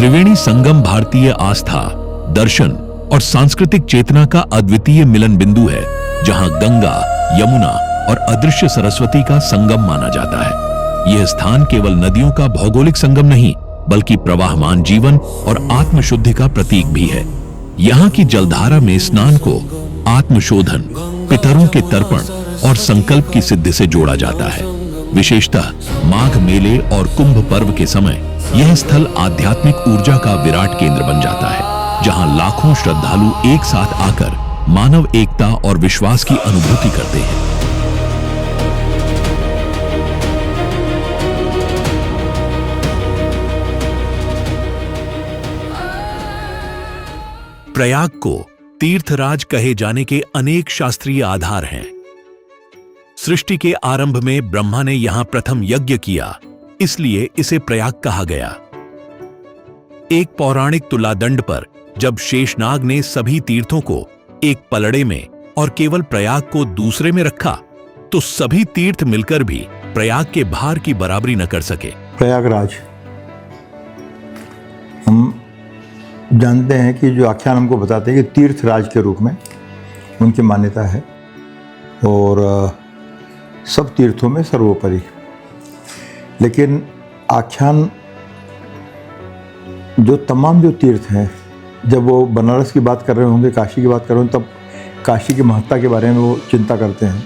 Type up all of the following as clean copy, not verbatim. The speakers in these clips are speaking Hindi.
त्रिवेणी संगम भारतीय आस्था, दर्शन और सांस्कृतिक चेतना का अद्वितीय मिलन बिंदु है, जहां गंगा, यमुना और अदृश्य सरस्वती का संगम माना जाता है। यह स्थान केवल नदियों का भौगोलिक संगम नहीं, बल्कि प्रवाहमान जीवन और आत्मशुद्धि का प्रतीक भी है। यहाँ की जलधारा में स्नान को आत्मशोधन, पितरों के तर्पण और संकल्प की सिद्धि से जोड़ा जाता है। विशेषतः माघ मेले और कुंभ पर्व के समय यह स्थल आध्यात्मिक ऊर्जा का विराट केंद्र बन जाता है, जहां लाखों श्रद्धालु एक साथ आकर मानव एकता और विश्वास की अनुभूति करते हैं। प्रयाग को तीर्थराज कहे जाने के अनेक शास्त्रीय आधार हैं। सृष्टि के आरंभ में ब्रह्मा ने यहां प्रथम यज्ञ किया, इसलिए इसे प्रयाग कहा गया। एक पौराणिक तुलादंड पर जब शेषनाग ने सभी तीर्थों को एक पलड़े में और केवल प्रयाग को दूसरे में रखा, तो सभी तीर्थ मिलकर भी प्रयाग के भार की बराबरी न कर सके। प्रयागराज, हम जानते हैं कि जो आख्यान हमको बताते हैं कि तीर्थराज के रूप में उनकी मान्यता है और सब तीर्थों में सर्वोपरि। लेकिन आख्यान जो तमाम जो तीर्थ हैं, जब वो बनारस की बात कर रहे होंगे, काशी की बात कर रहे होंगे, तब काशी की महत्ता के बारे में वो चिंता करते हैं।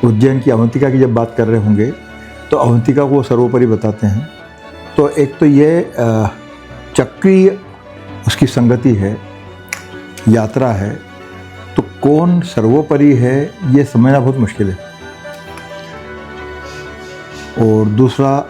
उज्जैन की अवंतिका की जब बात कर रहे होंगे तो अवंतिका को वो सर्वोपरि बताते हैं। तो एक तो ये चक्रीय उसकी संगति है, यात्रा है, तो कौन सर्वोपरि है ये समझना बहुत मुश्किल है। और दूसरा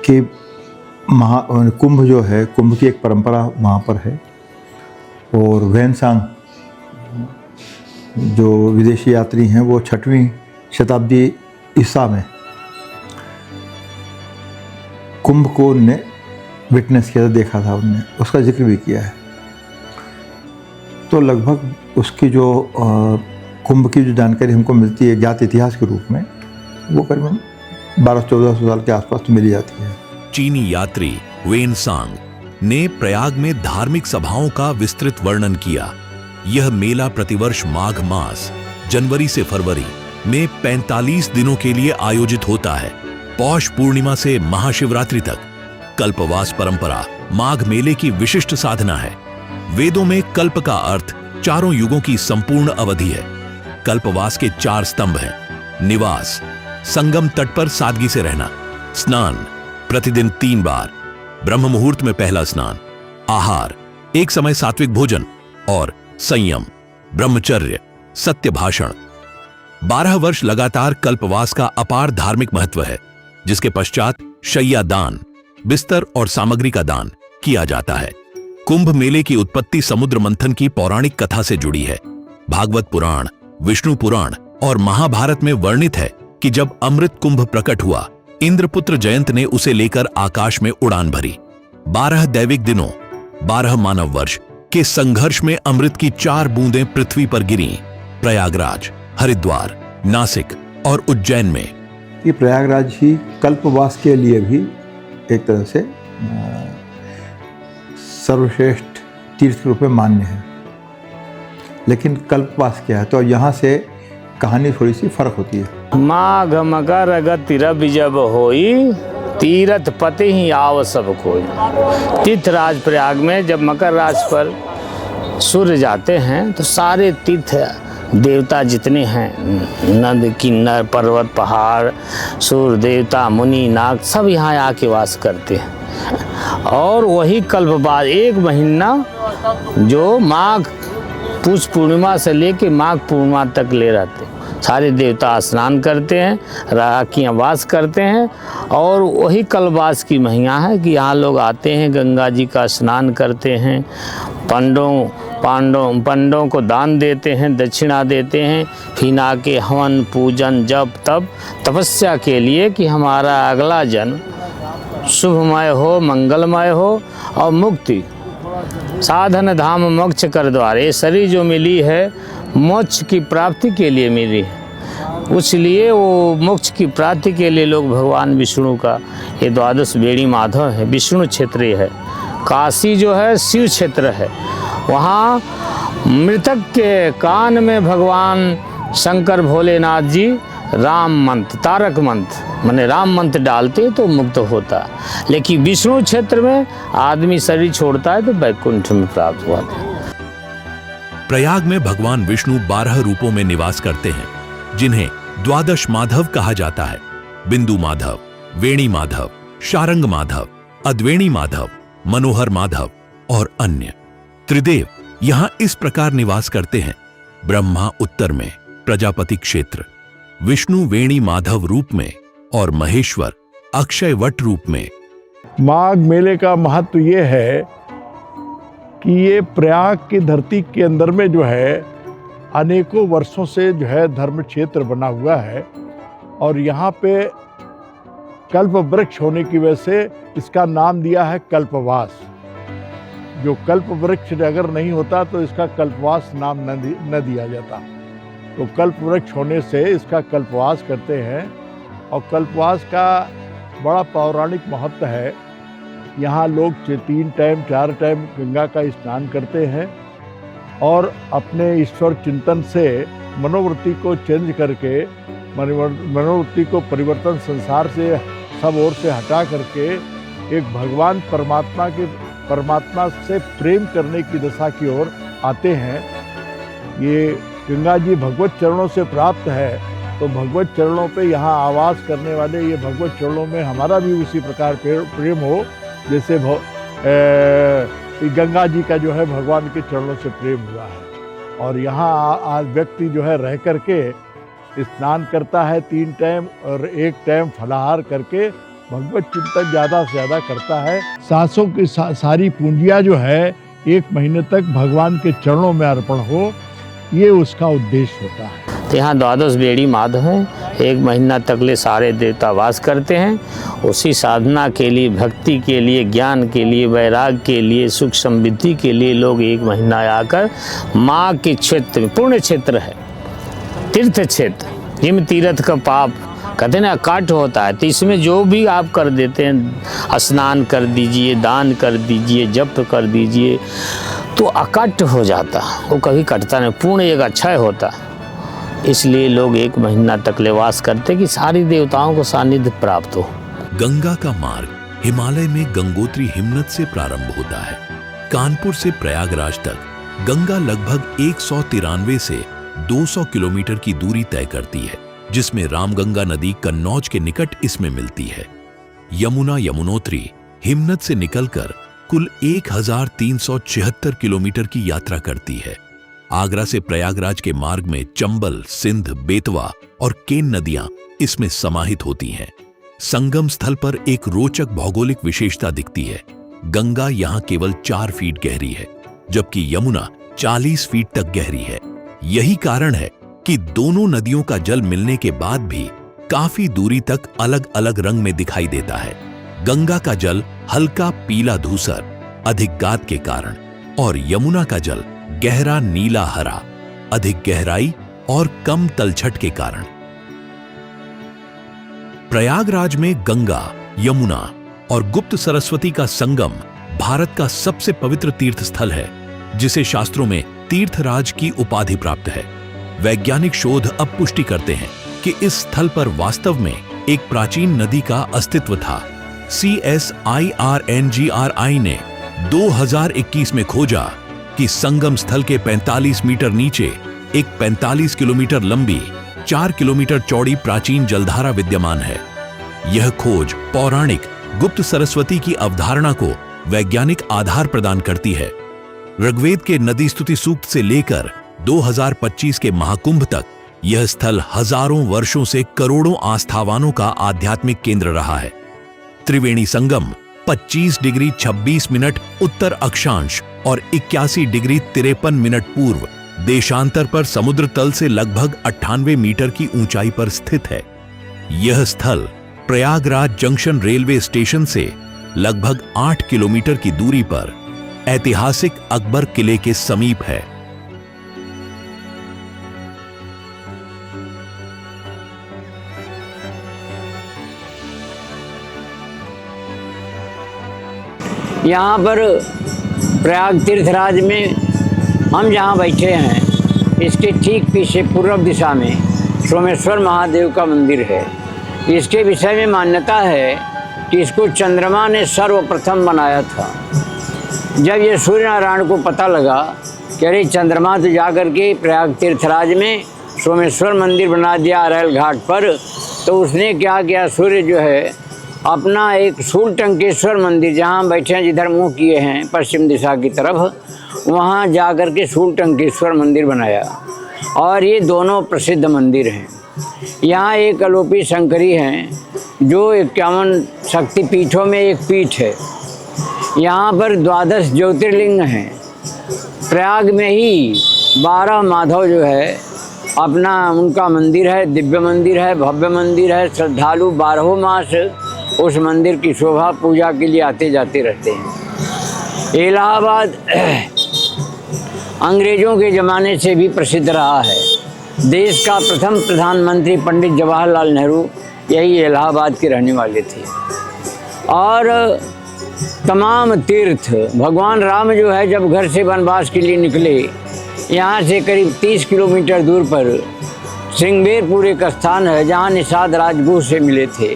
कि कुंभ जो है, कुंभ की एक परंपरा वहाँ पर है। और वैनसांग जो विदेशी यात्री हैं, वो 6वीं शताब्दी ईसा में कुंभ को उनने विटनेस किया था, देखा था उनने, उसका जिक्र भी किया है। तो लगभग उसकी जो कुंभ की जो जानकारी हमको मिलती है ज्ञात इतिहास के रूप में, वो करीबन 1200-1400 साल के आसपास तो मिली जाती है। चीनी यात्री वेनसांग ने प्रयाग में धार्मिक सभाओं का विस्तृत वर्णन किया। यह मेला प्रतिवर्ष माघ मास, जनवरी से फरवरी में 45 दिनों के लिए आयोजित होता है। पौष पूर्णिमा से महाशिवरात्रि तक कल्पवास परंपरा माघ मेले की विशिष्ट साधना है। वेदों में कल्प का अर्थ चारों युगों की संपूर्ण अवधि है। कल्पवास के 4 स्तंभ हैं: निवास, संगम तट पर सादगी से रहना, स्नान प्रतिदिन 3 बार, ब्रह्म मुहूर्त में पहला स्नान, आहार, एक समय सात्विक भोजन, और संयम, ब्रह्मचर्य, सत्य भाषण। 12 वर्ष लगातार कल्पवास का अपार धार्मिक महत्व है, जिसके पश्चात शय्या दान, बिस्तर और सामग्री का दान किया जाता है। कुंभ मेले की उत्पत्ति समुद्र मंथन की पौराणिक कथा से जुड़ी है। भागवत पुराण, विष्णु पुराण और महाभारत में वर्णित है कि जब अमृत कुंभ प्रकट हुआ, इंद्रपुत्र जयंत ने उसे लेकर आकाश में उड़ान भरी। 12 दैविक दिनों, 12 मानव वर्ष के संघर्ष में अमृत की 4 बूंदें पृथ्वी पर गिरी। प्रयागराज, हरिद्वार, नासिक और उज्जैन में। ये प्रयागराज ही कल्पवास के लिए भी एक तरह से सर्वश्रेष्ठ तीर्थ के रूप में मान्य है। लेकिन कल्पवास क्या है, तो यहाँ से कहानी थोड़ी सी फर्क होती है। माघ मकर गति रवि जब होई, तीरथ पति ही आव सब कोई। तीर्थराज प्रयाग में जब मकर राशि पर सूर्य जाते हैं, तो सारे तीर्थ देवता जितने हैं, नद, किन्नर, पर्वत, पहाड़, सूर्य देवता, मुनि, नाग, सब यहाँ आके वास करते हैं। और वही कल्पवास 1 महीना जो माघ पुष पूर्णिमा से लेके माघ पूर्णिमा तक ले रहते हैं। सारे देवता स्नान करते हैं, राखियाँ वास करते हैं। और वही कल्पवास की महिमा है कि यहाँ लोग आते हैं, गंगा जी का स्नान करते हैं, पंडों को दान देते हैं, दक्षिणा देते हैं, फिर आके हवन, पूजन, जप, तप, तपस्या के लिए कि हमारा अगला जन्म शुभमय हो, मंगलमय हो और मुक्ति साधन धाम मोक्ष कर द्वार। ये शरीर जो मिली है मोक्ष की प्राप्ति के लिए मिली है। इसलिए वो मोक्ष की प्राप्ति के लिए लोग भगवान विष्णु का ये द्वादश बेड़ी माधव है, विष्णु क्षेत्र है। काशी जो है शिव क्षेत्र है, वहाँ मृतक के कान में भगवान शंकर भोलेनाथ जी राम मंत्र, तारक मंत्र माने राम मंत्र डालते तो मुक्त होता। लेकिन विष्णु क्षेत्र में आदमी शरीर छोड़ता है तो वैकुंठ में प्राप्त हुआ था। प्रयाग में भगवान विष्णु 12 रूपों में निवास करते हैं, जिन्हें द्वादश माधव कहा जाता है। बिंदु माधव, वेणी माधव, शारंग माधव, अद्वेणी माधव, मनोहर माधव और अन्य। त्रिदेव यहां इस प्रकार निवास करते हैं। ब्रह्मा उत्तर में प्रजापति क्षेत्र, विष्णु वेणी माधव रूप में और महेश्वर अक्षय वट रूप में। माघ मेले का महत्व ये है कि ये प्रयाग की धरती के अंदर में जो है अनेकों वर्षों से जो है धर्म क्षेत्र बना हुआ है, और यहाँ पे कल्प वृक्ष होने की वजह से इसका नाम दिया है कल्पवास। जो कल्प वृक्ष अगर नहीं होता तो इसका कल्पवास नाम न दिया जाता। तो कल्प वृक्ष होने से इसका कल्पवास करते हैं, और कल्पवास का बड़ा पौराणिक महत्व है। यहाँ लोग 3 टाइम 4 टाइम गंगा का स्नान करते हैं और अपने ईश्वर चिंतन से मनोवृत्ति को चेंज करके, मनोवृत्ति को परिवर्तन संसार से सब ओर से हटा करके एक भगवान परमात्मा से प्रेम करने की दशा की ओर आते हैं। ये गंगा जी भगवत चरणों से प्राप्त है, तो भगवत चरणों पे यहाँ आवास करने वाले ये भगवत चरणों में हमारा भी उसी प्रकार प्रेम हो जैसे गंगा जी का जो है भगवान के चरणों से प्रेम हुआ है। और यहाँ आज व्यक्ति जो है रह करके स्नान करता है 3 टाइम और 1 टाइम फलाहार करके भगवत चिंतन ज़्यादा से ज़्यादा करता है। सांसों की सारी पूंजियाँ जो है 1 महीने तक भगवान के चरणों में अर्पण हो, ये उसका उद्देश्य होता है। तो यहाँ द्वादश बेड़ी माधव हैं, 1 महीना तकले सारे देवता वास करते हैं। उसी साधना के लिए, भक्ति के लिए, ज्ञान के लिए, वैराग के लिए, सुख समृद्धि के लिए लोग 1 महीना आकर माँ के क्षेत्र में, पुण्य क्षेत्र है, तीर्थ क्षेत्र, जिम तीर्थ का पाप कहते हैं ना काट होता है। तो इसमें जो भी आप कर देते हैं, स्नान कर दीजिए, दान कर दीजिए, जप कर दीजिए, तो अकट हो जाता, वो कभी कटता नहीं, पूर्ण एक अक्षय होता। इसलिए लोग 1 महीना तक निवास करते कि सारी देवताओं को सानिध्य प्राप्त हो। गंगा का मार्ग हिमालय में गंगोत्री हिमनद से प्रारंभ होता है। कानपुर से प्रयागराज तक गंगा लगभग 193 से 200 किलोमीटर की दूरी तय करती है, जिसमें रामगंगा नदी कन्नौज के निकट इसमें मिलती है। यमुना यमुनोत्री हिमनद से निकलकर कुल 1376 किलोमीटर की यात्रा करती है। आगरा से प्रयागराज के मार्ग में चंबल, सिंध, बेतवा और केन नदियां इसमें समाहित होती हैं। संगम स्थल पर एक रोचक भौगोलिक विशेषता दिखती है। गंगा यहां केवल 4 फीट गहरी है, जबकि यमुना 40 फीट तक गहरी है। यही कारण है कि दोनों नदियों का जल मिलने के बाद भी काफी दूरी तक अलग अलग रंग में दिखाई देता है। गंगा का जल हल्का पीला धूसर, अधिक गाद के कारण, और यमुना का जल गहरा नीला हरा, अधिक गहराई और कम तलछट के कारण। प्रयागराज में गंगा, यमुना और गुप्त सरस्वती का संगम भारत का सबसे पवित्र तीर्थ स्थल है, जिसे शास्त्रों में तीर्थराज की उपाधि प्राप्त है। वैज्ञानिक शोध अब पुष्टि करते हैं कि इस स्थल पर वास्तव में एक प्राचीन नदी का अस्तित्व था। CSIRNGRI ने 2021 में खोजा कि संगम स्थल के 45 मीटर नीचे एक 45 किलोमीटर लंबी, 4 किलोमीटर चौड़ी प्राचीन जलधारा विद्यमान है। यह खोज पौराणिक गुप्त सरस्वती की अवधारणा को वैज्ञानिक आधार प्रदान करती है। ऋग्वेद के नदी स्तुति सूक्त से लेकर 2025 के महाकुंभ तक यह स्थल हजारों वर्षों से करोड़ों आस्थावानों का आध्यात्मिक केंद्र रहा है। त्रिवेणी संगम 25 डिग्री 26 मिनट उत्तर अक्षांश और 81 डिग्री 53 मिनट पूर्व देशांतर पर समुद्र तल से लगभग 98 मीटर की ऊंचाई पर स्थित है। यह स्थल प्रयागराज जंक्शन रेलवे स्टेशन से लगभग 8 किलोमीटर की दूरी पर ऐतिहासिक अकबर किले के समीप है। यहाँ पर प्रयाग तीर्थराज में हम जहाँ बैठे हैं, इसके ठीक पीछे पूर्व दिशा में सोमेश्वर महादेव का मंदिर है। इसके विषय में मान्यता है कि इसको चंद्रमा ने सर्वप्रथम बनाया था। जब ये सूर्य नारायण को पता लगा कि अरे चंद्रमा तो जा कर के प्रयाग तीर्थराज में सोमेश्वर मंदिर बना दिया अरैल घाट पर, तो उसने क्या किया, सूर्य जो है अपना एक शूलटंकेश्वर मंदिर, जहाँ हम बैठे हैं जिधर मुँह किए हैं पश्चिम दिशा की तरफ, वहाँ जा कर के शूलटंकेश्वर मंदिर बनाया। और ये दोनों प्रसिद्ध मंदिर हैं। यहाँ एक अलोपी शंकरी हैं जो 51 शक्तिपीठों में एक पीठ है। यहाँ पर 12 ज्योतिर्लिंग हैं। प्रयाग में ही 12 माधव जो है अपना उनका मंदिर है, दिव्य मंदिर है, भव्य मंदिर है। श्रद्धालु 12 मास उस मंदिर की शोभा पूजा के लिए आते जाते रहते हैं। इलाहाबाद अंग्रेज़ों के ज़माने से भी प्रसिद्ध रहा है। देश का प्रथम प्रधानमंत्री पंडित जवाहरलाल नेहरू यही इलाहाबाद के रहने वाले थे। और तमाम तीर्थ, भगवान राम जो है जब घर से वनवास के लिए निकले, यहाँ से करीब 30 किलोमीटर दूर पर सिंगबेरपुर एक स्थान है जहाँ निषाद राजगुह से मिले थे।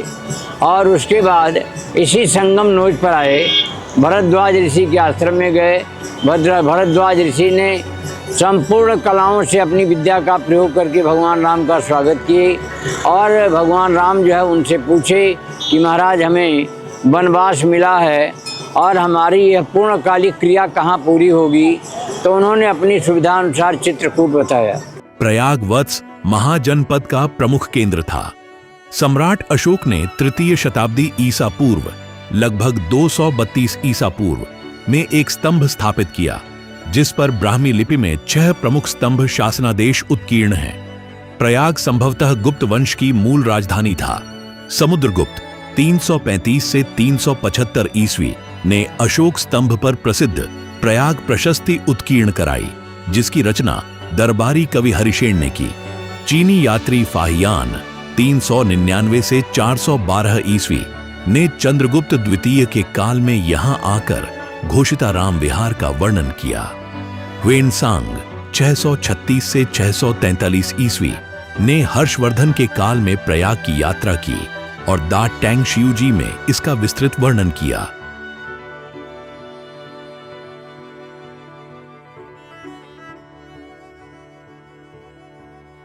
और उसके बाद इसी संगम नोच पर आए, भरद्वाज ऋषि के आश्रम में गए। भरद्वाज ऋषि ने संपूर्ण कलाओं से अपनी विद्या का प्रयोग करके भगवान राम का स्वागत किए। और भगवान राम जो है उनसे पूछे कि महाराज हमें वनवास मिला है और हमारी यह पूर्णकालिक क्रिया कहाँ पूरी होगी, तो उन्होंने अपनी सुविधा अनुसार चित्रकूट बताया। प्रयाग वत्स महाजनपद का प्रमुख केंद्र था। सम्राट अशोक ने तृतीय शताब्दी ईसा पूर्व लगभग 232 ईसा पूर्व में एक स्तंभ स्थापित किया, जिस पर ब्राह्मी लिपि में 6 प्रमुख स्तंभ शासनादेश उत्कीर्ण हैं। प्रयाग संभवतः गुप्त वंश की मूल राजधानी था। समुद्रगुप्त 335 से 375 ईस्वी ने अशोक स्तंभ पर प्रसिद्ध प्रयाग प्रशस्ति उत्कीर्ण कराई, जिसकी रचना दरबारी कवि हरिशेन ने की। चीनी यात्री फाहियान 399 से 412 ईस्वी ने चंद्रगुप्त द्वितीय के काल में यहां आकर घोषिताराम विहार का वर्णन किया। ह्वेनसांग 636 से 643 ईस्वी ने हर्षवर्धन के काल में प्रयाग की यात्रा की और दा टैंग शिवजी में इसका विस्तृत वर्णन किया।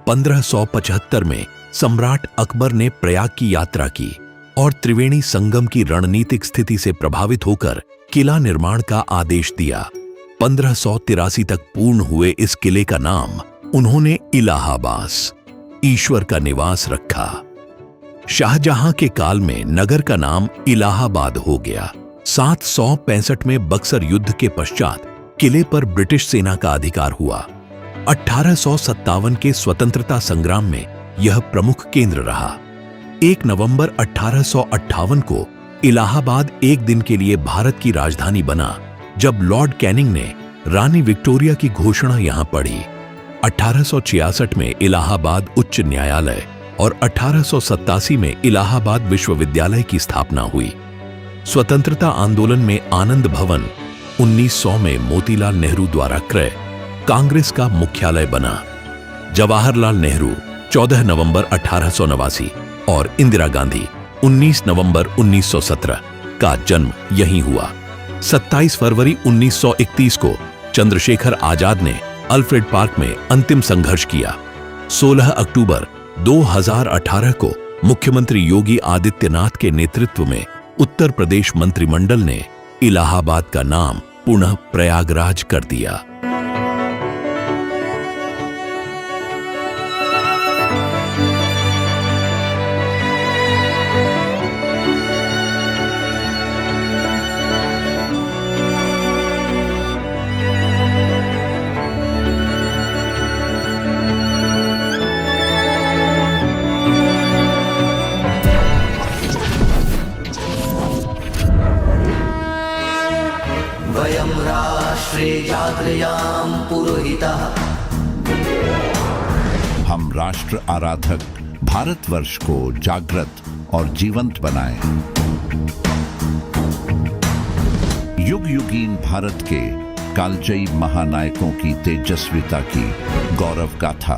(1575) में सम्राट अकबर ने प्रयाग की यात्रा की और त्रिवेणी संगम की रणनीतिक स्थिति से प्रभावित होकर किला निर्माण का आदेश दिया। 1583 तक पूर्ण हुए इस किले का नाम उन्होंने इलाहाबास, ईश्वर का निवास रखा। शाहजहां के काल में नगर का नाम इलाहाबाद हो गया। 765 में बक्सर युद्ध के पश्चात किले पर ब्रिटिश सेना का अधिकार हुआ। 1857 के स्वतंत्रता संग्राम में यह प्रमुख केंद्र रहा। 1 नवंबर 1858 को इलाहाबाद एक दिन के लिए भारत की राजधानी बना, जब लॉर्ड कैनिंग ने रानी विक्टोरिया की घोषणा यहां पढ़ी। 1866 में इलाहाबाद उच्च न्यायालय और 1887 में इलाहाबाद विश्वविद्यालय की स्थापना हुई। स्वतंत्रता आंदोलन में आनंद भवन 1900 में मोतीलाल नेहरू द्वारा क्रय कांग्रेस का मुख्यालय बना। जवाहरलाल नेहरू 14 नवंबर 1889 और इंदिरा गांधी 19 नवंबर 1917 का जन्म यहीं हुआ। 27 फरवरी 1931 को चंद्रशेखर आजाद ने अल्फ्रेड पार्क में अंतिम संघर्ष किया। 16 अक्टूबर 2018 को मुख्यमंत्री योगी आदित्यनाथ के नेतृत्व में उत्तर प्रदेश मंत्रिमंडल ने इलाहाबाद का नाम पुनः प्रयागराज कर दिया। वयं राष्ट्रे जागृयाम पुरोहितः। हम राष्ट्र आराधक भारतवर्ष को जागृत और जीवंत बनाएं। युग युगीन भारत के कालजयी महानायकों की तेजस्विता की गौरव गाथा